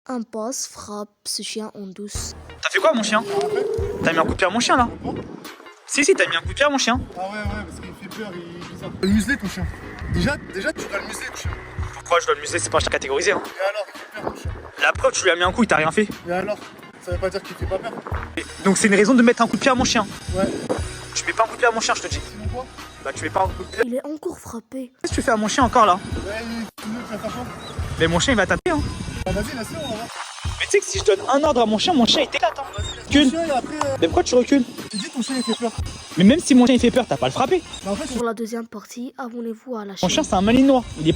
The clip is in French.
Un boss frappe ce chien en douce. T'as fait quoi mon chien? T'as mis un coup de pied à mon chien là? Si, t'as mis un coup de pied à mon chien. Ah ouais, parce qu'il fait peur, il fait ça. Le museler ton chien. Déjà, tu dois le museler ton chien. Pourquoi je dois le museler? C'est pas un chien catégorisé. Hein. Et alors, il fait peur ton chien. La preuve, tu lui as mis un coup, il t'a rien fait. Et alors, ça veut pas dire qu'il fait pas peur. Donc c'est une raison de mettre un coup de pied à mon chien. Ouais. Tu mets pas un coup de pied à mon chien, je te dis. Sinon quoi? Bah tu mets pas un coup de pied. Il est encore frappé. Qu'est-ce que tu fais à mon chien encore là? Ouais, tu veux faire quoi? Mais mon chien il va taper hein. Bah vas-y, laisse-le, on va voir. Mais tu sais que si je donne un ordre à mon chien il t'éclate hein. Ton chien, et après, Mais pourquoi tu recules? tu dis ton chien il fait peur. Mais même si mon chien il fait peur, t'as pas à le frapper. Mais en fait, Pour la deuxième partie, abonnez-vous à la Mon chaîne. chien c'est un malinois. Il est